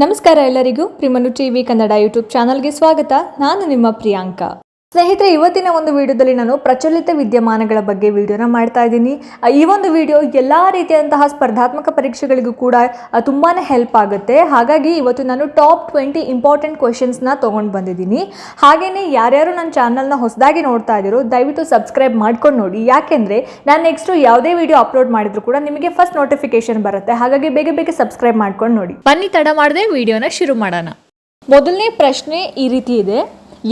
ನಮಸ್ಕಾರ ಎಲ್ಲರಿಗೂ ಪ್ರಿಮನು TV Kannada YouTube ಚಾನಲ್ಗೆ ಸ್ವಾಗತ. ನಾನು ನಿಮ್ಮ ಪ್ರಿಯಾಂಕಾ. ಸ್ನೇಹಿತರೆ, ಇವತ್ತಿನ ಒಂದು ವಿಡಿಯೋದಲ್ಲಿ ನಾನು ಪ್ರಚಲಿತ ವಿದ್ಯಮಾನಗಳ ಬಗ್ಗೆ ವಿಡಿಯೋನ ಮಾಡ್ತಾ ಇದ್ದೀನಿ. ಈ ಒಂದು ವಿಡಿಯೋ ಎಲ್ಲ ರೀತಿಯಾದಂತಹ ಸ್ಪರ್ಧಾತ್ಮಕ ಪರೀಕ್ಷೆಗಳಿಗೂ ಕೂಡ ತುಂಬಾ ಹೆಲ್ಪ್ ಆಗುತ್ತೆ. ಹಾಗಾಗಿ ಇವತ್ತು ನಾನು ಟಾಪ್ 20 ಇಂಪಾರ್ಟೆಂಟ್ ಕ್ವೆಶನ್ಸ್ನ ತೊಗೊಂಡು ಬಂದಿದ್ದೀನಿ. ಹಾಗೆಯೇ ಯಾರ್ಯಾರು ನನ್ನ ಚಾನಲ್ನ ಹೊಸದಾಗಿ ನೋಡ್ತಾ ಇದ್ದೀರೋ ದಯವಿಟ್ಟು ಸಬ್ಸ್ಕ್ರೈಬ್ ಮಾಡ್ಕೊಂಡು ನೋಡಿ. ಯಾಕೆಂದರೆ ನಾನು ನೆಕ್ಸ್ಟು ಯಾವುದೇ ವಿಡಿಯೋ ಅಪ್ಲೋಡ್ ಮಾಡಿದ್ರು ಕೂಡ ನಿಮಗೆ ಫಸ್ಟ್ ನೋಟಿಫಿಕೇಶನ್ ಬರುತ್ತೆ. ಹಾಗಾಗಿ ಬೇಗ ಬೇಗ ಸಬ್ಸ್ಕ್ರೈಬ್ ಮಾಡ್ಕೊಂಡು ನೋಡಿ. ಬನ್ನಿ ತಡ ಮಾಡದೆ ವಿಡಿಯೋನ ಶುರು ಮಾಡೋಣ. ಮೊದಲನೇ ಪ್ರಶ್ನೆ ಈ ರೀತಿ ಇದೆ: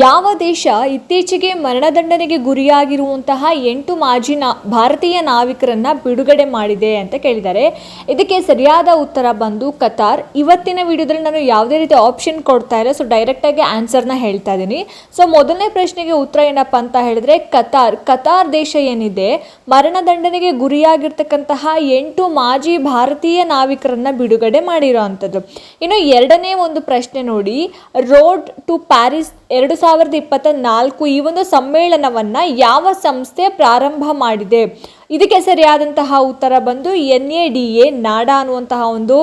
ಯಾವ ದೇಶ ಇತ್ತೀಚೆಗೆ ಮರಣದಂಡನೆಗೆ ಗುರಿಯಾಗಿರುವಂತಹ 8 ಮಾಜಿ ಭಾರತೀಯ ನಾವಿಕರನ್ನ ಬಿಡುಗಡೆ ಮಾಡಿದೆ ಅಂತ ಕೇಳಿದ್ದಾರೆ. ಇದಕ್ಕೆ ಸರಿಯಾದ ಉತ್ತರ ಬಂದು ಕತಾರ್. ಇವತ್ತಿನ ವಿಡಿಯೋದಲ್ಲಿ ನಾನು ಯಾವುದೇ ರೀತಿ ಆಪ್ಷನ್ ಕೊಡ್ತಾ ಇಲ್ಲ, ಸೊ ಡೈರೆಕ್ಟಾಗಿ ಆನ್ಸರ್ನ ಹೇಳ್ತಾ ಇದ್ದೀನಿ. ಸೊ ಮೊದಲನೇ ಪ್ರಶ್ನೆಗೆ ಉತ್ತರ ಏನಪ್ಪ ಅಂತ ಹೇಳಿದ್ರೆ ಕತಾರ್ ದೇಶ ಏನಿದೆ ಮರಣದಂಡನೆಗೆ ಗುರಿಯಾಗಿರ್ತಕ್ಕಂತಹ 8 ಮಾಜಿ ಭಾರತೀಯ ನಾವಿಕರನ್ನ ಬಿಡುಗಡೆ ಮಾಡಿರೋ ಅಂಥದ್ದು. ಇನ್ನು ಎರಡನೇ ಒಂದು ಪ್ರಶ್ನೆ ನೋಡಿ, ರೋಡ್ ಟು ಪ್ಯಾರಿಸ್ 2024 ಈ ಒಂದು ಸಮ್ಮೇಳನವನ್ನು ಯಾವ ಸಂಸ್ಥೆ ಪ್ರಾರಂಭ ಮಾಡಿದೆ? ಇದಕ್ಕೆ ಸರಿಯಾದಂತಹ ಉತ್ತರ ಬಂದು NADA, ನಾಡಾ ಅನ್ನುವಂತಹ ಒಂದು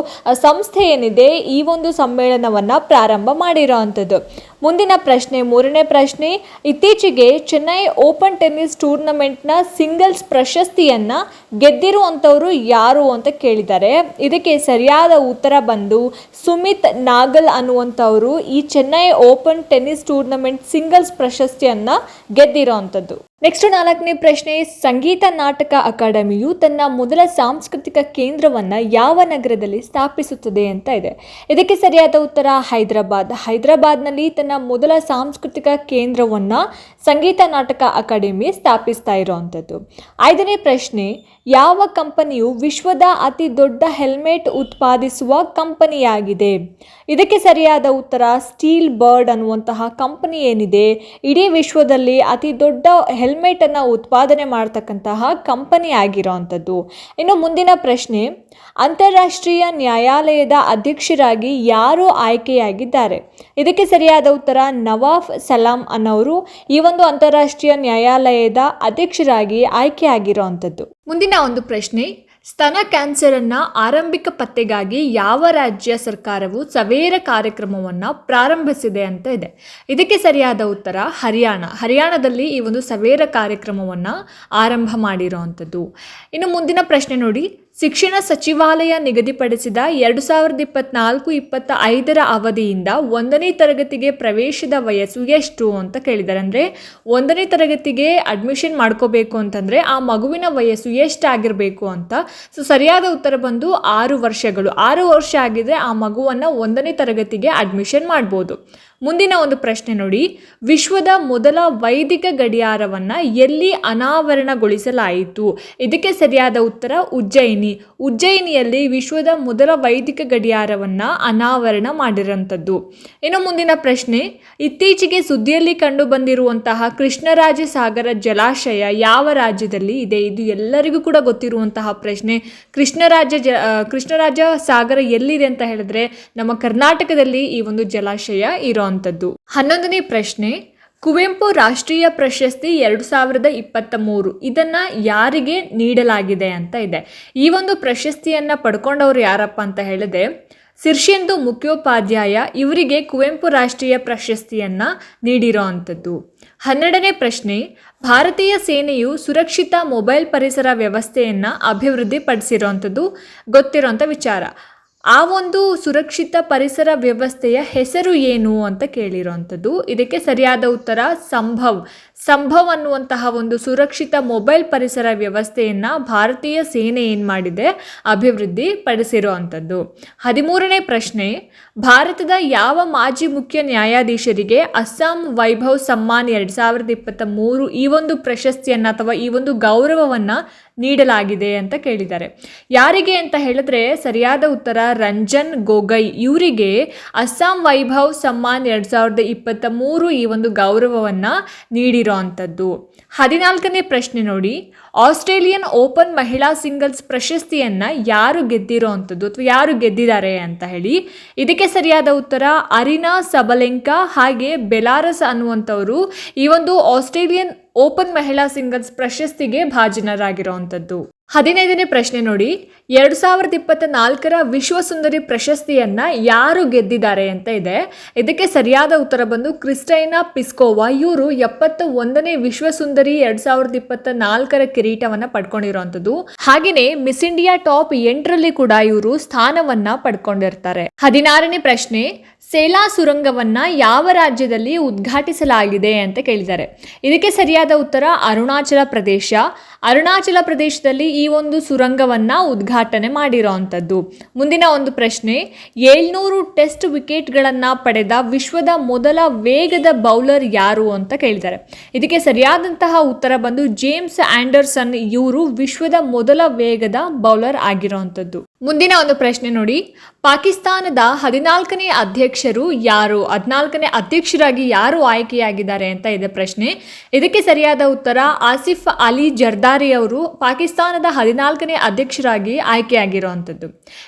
ಸಂಸ್ಥೆ ಏನಿದೆ ಈ ಒಂದು ಸಮ್ಮೇಳನವನ್ನು ಪ್ರಾರಂಭ ಮಾಡಿರೋ ಅಂಥದ್ದು. ಮುಂದಿನ ಪ್ರಶ್ನೆ, ಮೂರನೇ ಪ್ರಶ್ನೆ, ಇತ್ತೀಚೆಗೆ ಚೆನ್ನೈ ಓಪನ್ ಟೆನ್ನಿಸ್ ಟೂರ್ನಮೆಂಟ್ನ ಸಿಂಗಲ್ಸ್ ಪ್ರಶಸ್ತಿಯನ್ನು ಗೆದ್ದಿರುವಂಥವ್ರು ಯಾರು ಅಂತ ಕೇಳಿದ್ದಾರೆ. ಇದಕ್ಕೆ ಸರಿಯಾದ ಉತ್ತರ ಬಂದು ಸುಮಿತ್ ನಾಗಲ್ ಅನ್ನುವಂಥವರು ಈ Chennai open tennis tournament singles ಪ್ರಶಸ್ತಿಯನ್ನು ಗೆದ್ದಿರೋ ಅಂಥದ್ದು. ನೆಕ್ಸ್ಟ್ ನಾಲ್ಕನೇ ಪ್ರಶ್ನೆ, ಸಂಗೀತ ನಾಟಕ ಅಕಾಡೆಮಿಯು ತನ್ನ ಮೊದಲ ಸಾಂಸ್ಕೃತಿಕ ಕೇಂದ್ರವನ್ನು ಯಾವ ನಗರದಲ್ಲಿ ಸ್ಥಾಪಿಸುತ್ತದೆ ಅಂತ ಇದೆ. ಇದಕ್ಕೆ ಸರಿಯಾದ ಉತ್ತರ ಹೈದರಾಬಾದ್ನಲ್ಲಿ ತನ್ನ ಮೊದಲ ಸಾಂಸ್ಕೃತಿಕ ಕೇಂದ್ರವನ್ನು ಸಂಗೀತ ನಾಟಕ ಅಕಾಡೆಮಿ ಸ್ಥಾಪಿಸ್ತಾ ಇರೋವಂಥದ್ದು. ಐದನೇ ಪ್ರಶ್ನೆ, ಯಾವ ಕಂಪನಿಯು ವಿಶ್ವದ ಅತಿ ದೊಡ್ಡ ಹೆಲ್ಮೆಟ್ ಉತ್ಪಾದಿಸುವ ಕಂಪನಿಯಾಗಿದೆ? ಇದಕ್ಕೆ ಸರಿಯಾದ ಉತ್ತರ ಸ್ಟೀಲ್ ಬರ್ಡ್ ಅನ್ನುವಂತಹ ಕಂಪನಿ ಏನಿದೆ ಇಡೀ ವಿಶ್ವದಲ್ಲಿ ಅತಿ ದೊಡ್ಡ ಹೆಲ್ಮೆಟ್ ಅನ್ನು ಉತ್ಪಾದನೆ ಮಾಡ್ತಕ್ಕಂತಹ ಕಂಪನಿ ಆಗಿರೋವಂಥದ್ದು. ಇನ್ನು ಮುಂದಿನ ಪ್ರಶ್ನೆ, ಅಂತಾರಾಷ್ಟ್ರೀಯ ನ್ಯಾಯಾಲಯದ ಅಧ್ಯಕ್ಷರಾಗಿ ಯಾರು ಆಯ್ಕೆಯಾಗಿದ್ದಾರೆ? ಇದಕ್ಕೆ ಸರಿಯಾದ ಉತ್ತರ ನವಾಫ್ ಸಲಾಂ ಅನ್ನೋರು ಈ ಒಂದು ಅಂತಾರಾಷ್ಟ್ರೀಯ ನ್ಯಾಯಾಲಯದ ಅಧ್ಯಕ್ಷರಾಗಿ ಆಯ್ಕೆಯಾಗಿರೋವಂಥದ್ದು. ಮುಂದಿನ ಒಂದು ಪ್ರಶ್ನೆ, ಸ್ತನ ಕ್ಯಾನ್ಸರನ್ನು ಆರಂಭಿಕ ಪತ್ತೆಗಾಗಿ ಯಾವ ರಾಜ್ಯ ಸರ್ಕಾರವು ಸವೇರ ಕಾರ್ಯಕ್ರಮವನ್ನು ಪ್ರಾರಂಭಿಸಿದೆ ಅಂತ ಇದೆ. ಇದಕ್ಕೆ ಸರಿಯಾದ ಉತ್ತರ ಹರಿಯಾಣದಲ್ಲಿ ಈ ಒಂದು ಸವೇರ ಕಾರ್ಯಕ್ರಮವನ್ನು ಆರಂಭ ಮಾಡಿರೋವಂಥದ್ದು. ಇನ್ನು ಮುಂದಿನ ಪ್ರಶ್ನೆ ನೋಡಿ, ಶಿಕ್ಷಣ ಸಚಿವಾಲಯ ನಿಗದಿಪಡಿಸಿದ 2024-25 ಅವಧಿಯಿಂದ 1ನೇ ತರಗತಿಗೆ ಪ್ರವೇಶದ ವಯಸ್ಸು ಎಷ್ಟು ಅಂತ ಕೇಳಿದ್ದಾರೆ. ಅಂದರೆ 1ನೇ ತರಗತಿಗೆ ಅಡ್ಮಿಷನ್ ಮಾಡ್ಕೋಬೇಕು ಅಂತಂದರೆ ಆ ಮಗುವಿನ ವಯಸ್ಸು ಎಷ್ಟಾಗಿರಬೇಕು ಅಂತ. ಸೊ ಸರಿಯಾದ ಉತ್ತರ ಬಂದು 6 ವರ್ಷಗಳು. 6 ವರ್ಷ ಆಗಿದ್ರೆ ಆ ಮಗುವನ್ನು 1ನೇ ತರಗತಿಗೆ ಅಡ್ಮಿಷನ್ ಮಾಡ್ಬೋದು. ಮುಂದಿನ ಒಂದು ಪ್ರಶ್ನೆ ನೋಡಿ, ವಿಶ್ವದ ಮೊದಲ ವೈದಿಕ ಗಡಿಯಾರವನ್ನು ಎಲ್ಲಿ ಅನಾವರಣಗೊಳಿಸಲಾಯಿತು? ಇದಕ್ಕೆ ಸರಿಯಾದ ಉತ್ತರ ಉಜ್ಜಯಿನಿಯಲ್ಲಿ ವಿಶ್ವದ ಮೊದಲ ವೈದಿಕ ಗಡಿಯಾರವನ್ನು ಅನಾವರಣ ಮಾಡಿರೋಂಥದ್ದು. ಇನ್ನು ಮುಂದಿನ ಪ್ರಶ್ನೆ, ಇತ್ತೀಚೆಗೆ ಸುದ್ದಿಯಲ್ಲಿ ಕಂಡು ಬಂದಿರುವಂತಹ ಕೃಷ್ಣರಾಜ ಸಾಗರ ಜಲಾಶಯ ಯಾವ ರಾಜ್ಯದಲ್ಲಿ ಇದೆ? ಇದು ಎಲ್ಲರಿಗೂ ಕೂಡ ಗೊತ್ತಿರುವಂತಹ ಪ್ರಶ್ನೆ. ಕೃಷ್ಣರಾಜ ಸಾಗರ ಎಲ್ಲಿದೆ ಅಂತ ಹೇಳಿದ್ರೆ ನಮ್ಮ ಕರ್ನಾಟಕದಲ್ಲಿ ಈ ಒಂದು ಜಲಾಶಯ ಇರೋವಂಥದ್ದು. 11ನೇ ಪ್ರಶ್ನೆ, ಕುವೆಂಪು ರಾಷ್ಟ್ರೀಯ ಪ್ರಶಸ್ತಿ 2023 ಇದನ್ನು ಯಾರಿಗೆ ನೀಡಲಾಗಿದೆ ಅಂತ ಇದೆ. ಈ ಒಂದು ಪ್ರಶಸ್ತಿಯನ್ನು ಪಡ್ಕೊಂಡವರು ಯಾರಪ್ಪ ಅಂತ ಹೇಳಿದ್ರೆ ಶೀರ್ಷೇಂದು ಮುಖ್ಯೋಪಾಧ್ಯಾಯ. ಇವರಿಗೆ ಕುವೆಂಪು ರಾಷ್ಟ್ರೀಯ ಪ್ರಶಸ್ತಿಯನ್ನು ನೀಡಿರೋ ಅಂಥದ್ದು. 12ನೇ ಪ್ರಶ್ನೆ, ಭಾರತೀಯ ಸೇನೆಯು ಸುರಕ್ಷಿತ ಮೊಬೈಲ್ ಪರಿಸರ ವ್ಯವಸ್ಥೆಯನ್ನು ಅಭಿವೃದ್ಧಿಪಡಿಸಿರೋವಂಥದ್ದು ಗೊತ್ತಿರೋಂಥ ವಿಚಾರ. ಆ ಒಂದು ಸುರಕ್ಷಿತ ಪರಿಸರ ವ್ಯವಸ್ಥೆಯ ಹೆಸರು ಏನು ಅಂತ ಕೇಳಿರೋವಂಥದ್ದು. ಇದಕ್ಕೆ ಸರಿಯಾದ ಉತ್ತರ ಸಂಭವ್ ಅನ್ನುವಂತಹ ಒಂದು ಸುರಕ್ಷಿತ ಮೊಬೈಲ್ ಪರಿಸರ ವ್ಯವಸ್ಥೆಯನ್ನು ಭಾರತೀಯ ಸೇನೆ ಏನು ಮಾಡಿದೆ ಅಭಿವೃದ್ಧಿ ಪಡಿಸಿರೋ ಅಂಥದ್ದು. 13ನೇ ಪ್ರಶ್ನೆ, ಭಾರತದ ಯಾವ ಮಾಜಿ ಮುಖ್ಯ ನ್ಯಾಯಾಧೀಶರಿಗೆ ಅಸ್ಸಾಂ ವೈಭವ್ ಸಮ್ಮಾನ್ 2023 ಈ ಒಂದು ಪ್ರಶಸ್ತಿಯನ್ನು ಅಥವಾ ಈ ಒಂದು ಗೌರವವನ್ನು ನೀಡಲಾಗಿದೆ ಅಂತ ಕೇಳಿದ್ದಾರೆ. ಯಾರಿಗೆ ಅಂತ ಹೇಳಿದ್ರೆ ಸರಿಯಾದ ಉತ್ತರ ರಂಜನ್ ಗೊಗೊಯ್. ಇವರಿಗೆ ಅಸ್ಸಾಂ ವೈಭವ್ ಸಮ್ಮಾನ್ 2023 ಈ ಒಂದು ಗೌರವವನ್ನು ನೀಡಿರೋ ಅಂಥದ್ದು. 14ನೇ ಪ್ರಶ್ನೆ ನೋಡಿ, ಆಸ್ಟ್ರೇಲಿಯನ್ ಓಪನ್ ಮಹಿಳಾ ಸಿಂಗಲ್ಸ್ ಪ್ರಶಸ್ತಿಯನ್ನು ಯಾರು ಗೆದ್ದಿರೋ ಅಂಥದ್ದು ಅಥವಾ ಯಾರು ಗೆದ್ದಿದ್ದಾರೆ ಅಂತ ಹೇಳಿ. ಇದಕ್ಕೆ ಸರಿಯಾದ ಉತ್ತರ ಅರಿನಾ ಸಬಲೆಂಕಾ ಹಾಗೆ ಬೆಲಾರಸ್ ಅನ್ನುವಂಥವರು ಈ ಒಂದು ಆಸ್ಟ್ರೇಲಿಯನ್ ಓಪನ್ ಮಹಿಳಾ ಸಿಂಗಲ್ಸ್ ಪ್ರಶಸ್ತಿಗೆ ಭಾಜನರಾಗಿರೋವಂಥದ್ದು. 15ನೇ ಪ್ರಶ್ನೆ ನೋಡಿ, 2024ರ ವಿಶ್ವ ಸುಂದರಿ ಪ್ರಶಸ್ತಿಯನ್ನ ಯಾರು ಗೆದ್ದಿದ್ದಾರೆ ಅಂತ ಇದೆ. ಇದಕ್ಕೆ ಸರಿಯಾದ ಉತ್ತರ ಬಂದು ಕ್ರಿಸ್ಟೈನಾ ಪಿಸ್ಕೋವಾ. ಇವರು 71ನೇ ವಿಶ್ವ ಸುಂದರಿ 2024ರ ಕಿರೀಟವನ್ನ ಪಡ್ಕೊಂಡಿರುವಂತದ್ದು. ಹಾಗೆಯೇ ಮಿಸ್ ಇಂಡಿಯಾ ಟಾಪ್ 8ರಲ್ಲಿ ಕೂಡ ಇವರು ಸ್ಥಾನವನ್ನ ಪಡ್ಕೊಂಡಿರ್ತಾರೆ. 16ನೇ ಪ್ರಶ್ನೆ, ಸೇಲಾ ಸುರಂಗವನ್ನ ಯಾವ ರಾಜ್ಯದಲ್ಲಿ ಉದ್ಘಾಟಿಸಲಾಗಿದೆ ಅಂತ ಕೇಳಿದ್ದಾರೆ. ಇದಕ್ಕೆ ಸರಿಯಾದ ಉತ್ತರ ಅರುಣಾಚಲ ಪ್ರದೇಶ. ಅರುಣಾಚಲ ಪ್ರದೇಶದಲ್ಲಿ ಈ ಒಂದು ಸುರಂಗವನ್ನ ಉದ್ಘಾಟನೆ ಮಾಡಿರೋವಂಥದ್ದು. ಮುಂದಿನ ಒಂದು ಪ್ರಶ್ನೆ, 700 ಟೆಸ್ಟ್ ವಿಕೆಟ್ಗಳನ್ನ ಪಡೆದ ವಿಶ್ವದ ಮೊದಲ ವೇಗದ ಬೌಲರ್ ಯಾರು ಅಂತ ಕೇಳಿದ್ದಾರೆ. ಇದಕ್ಕೆ ಸರಿಯಾದಂತಹ ಉತ್ತರ ಬಂದು ಜೇಮ್ಸ್ ಆಂಡರ್ಸನ್. ಇವರು ವಿಶ್ವದ ಮೊದಲ ವೇಗದ ಬೌಲರ್ ಆಗಿರೋವಂಥದ್ದು. ಮುಂದಿನ ಒಂದು ಪ್ರಶ್ನೆ ನೋಡಿ, ಪಾಕಿಸ್ತಾನದ 14ನೇ ಅಧ್ಯಕ್ಷರು ಯಾರು? 14ನೇ ಅಧ್ಯಕ್ಷರಾಗಿ ಯಾರು ಆಯ್ಕೆಯಾಗಿದ್ದಾರೆ ಅಂತ ಇದೆ ಪ್ರಶ್ನೆ. ಇದಕ್ಕೆ ಸರಿಯಾದ ಉತ್ತರ ಆಸಿಫ್ ಅಲಿ ಜರ್ದಾರಿ ಅವರು ಪಾಕಿಸ್ತಾನದ 14ನೇ ಅಧ್ಯಕ್ಷರಾಗಿ ಆಯ್ಕೆಯಾಗಿರುವಂಥದ್ದು.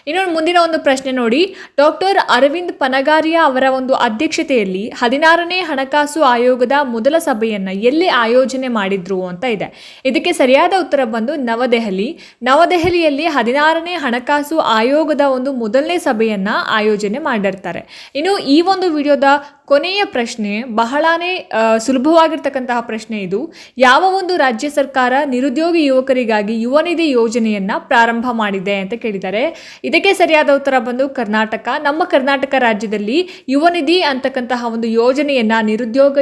ಇನ್ನು ಮುಂದಿನ ಒಂದು ಪ್ರಶ್ನೆ ನೋಡಿ, ಡಾಕ್ಟರ್ ಅರವಿಂದ್ ಪನಗಾರಿಯಾ ಅವರ ಒಂದು ಅಧ್ಯಕ್ಷತೆಯಲ್ಲಿ 16ನೇ ಹಣಕಾಸು ಆಯೋಗದ ಮೊದಲ ಸಭೆಯನ್ನು ಎಲ್ಲಿ ಆಯೋಜನೆ ಮಾಡಿದ್ರು ಅಂತ ಇದೆ. ಇದಕ್ಕೆ ಸರಿಯಾದ ಉತ್ತರ ಬಂದು ನವದೆಹಲಿ. ನವದೆಹಲಿಯಲ್ಲಿ 16ನೇ ಹಣಕಾಸು ಆಯೋಗದ ಒಂದು ಮೊದಲನೇ ಸಭೆಯನ್ನ ಆಯೋಜನೆ ಮಾಡಿರ್ತಾರೆ. ಇನ್ನು ಈ ಒಂದು ವಿಡಿಯೋದ ಕೊನೆಯ ಪ್ರಶ್ನೆ ಬಹಳನೇ ಸುಲಭವಾಗಿರ್ತಕ್ಕಂತಹ ಪ್ರಶ್ನೆ ಇದು. ಯಾವ ಒಂದು ರಾಜ್ಯ ಸರ್ಕಾರ ನಿರುದ್ಯೋಗಿ ಯುವಕರಿಗಾಗಿ ಯುವ ನಿಧಿ ಯೋಜನೆಯನ್ನ ಪ್ರಾರಂಭ ಮಾಡಿದೆ ಅಂತ ಕೇಳಿದ್ದಾರೆ. ಇದಕ್ಕೆ ಸರಿಯಾದ ಉತ್ತರ ಬಂದು ಕರ್ನಾಟಕ. ನಮ್ಮ ಕರ್ನಾಟಕ ರಾಜ್ಯದಲ್ಲಿ ಯುವ ನಿಧಿ ಅಂತಕ್ಕಂತಹ ಒಂದು ಯೋಜನೆಯನ್ನ ನಿರುದ್ಯೋಗ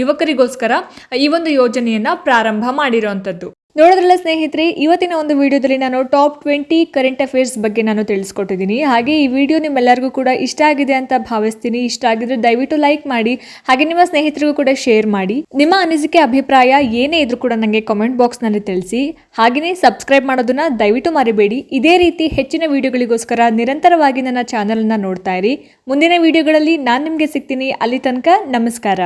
ಯುವಕರಿಗೋಸ್ಕರ ಈ ಒಂದು ಯೋಜನೆಯನ್ನ ಪ್ರಾರಂಭ ಮಾಡಿರುವಂಥದ್ದು. ನೋಡಿದ್ರಲ್ಲ ಸ್ನೇಹಿತರೆ, ಇವತ್ತಿನ ಒಂದು ವಿಡಿಯೋದಲ್ಲಿ ನಾನು ಟಾಪ್ 20 ಕರೆಂಟ್ ಅಫೇರ್ಸ್ ಬಗ್ಗೆ ನಾನು ತಿಳಿಸ್ಕೊಟ್ಟಿದ್ದೀನಿ. ಹಾಗೆ ಈ ವಿಡಿಯೋ ನಿಮ್ಮೆಲ್ಲರಿಗೂ ಕೂಡ ಇಷ್ಟ ಆಗಿದೆ ಅಂತ ಭಾವಿಸ್ತೀನಿ. ಇಷ್ಟ ಆಗಿದ್ರೆ ದಯವಿಟ್ಟು ಲೈಕ್ ಮಾಡಿ, ಹಾಗೆ ನಿಮ್ಮ ಸ್ನೇಹಿತರಿಗೂ ಕೂಡ ಶೇರ್ ಮಾಡಿ. ನಿಮ್ಮ ಅನಿಸಿಕೆ ಅಭಿಪ್ರಾಯ ಏನೇ ಇದ್ರೂ ಕೂಡ ನನಗೆ ಕಾಮೆಂಟ್ ಬಾಕ್ಸ್ನಲ್ಲಿ ತಿಳಿಸಿ. ಹಾಗೆಯೇ ಸಬ್ಸ್ಕ್ರೈಬ್ ಮಾಡೋದನ್ನ ದಯವಿಟ್ಟು ಮರಿಬೇಡಿ. ಇದೇ ರೀತಿ ಹೆಚ್ಚಿನ ವಿಡಿಯೋಗಳಿಗೋಸ್ಕರ ನಿರಂತರವಾಗಿ ನನ್ನ ಚಾನಲನ್ನು ನೋಡ್ತಾ ಇರಿ. ಮುಂದಿನ ವಿಡಿಯೋಗಳಲ್ಲಿ ನಾನು ನಿಮಗೆ ಸಿಗ್ತೀನಿ. ಅಲ್ಲಿ ತನಕ ನಮಸ್ಕಾರ.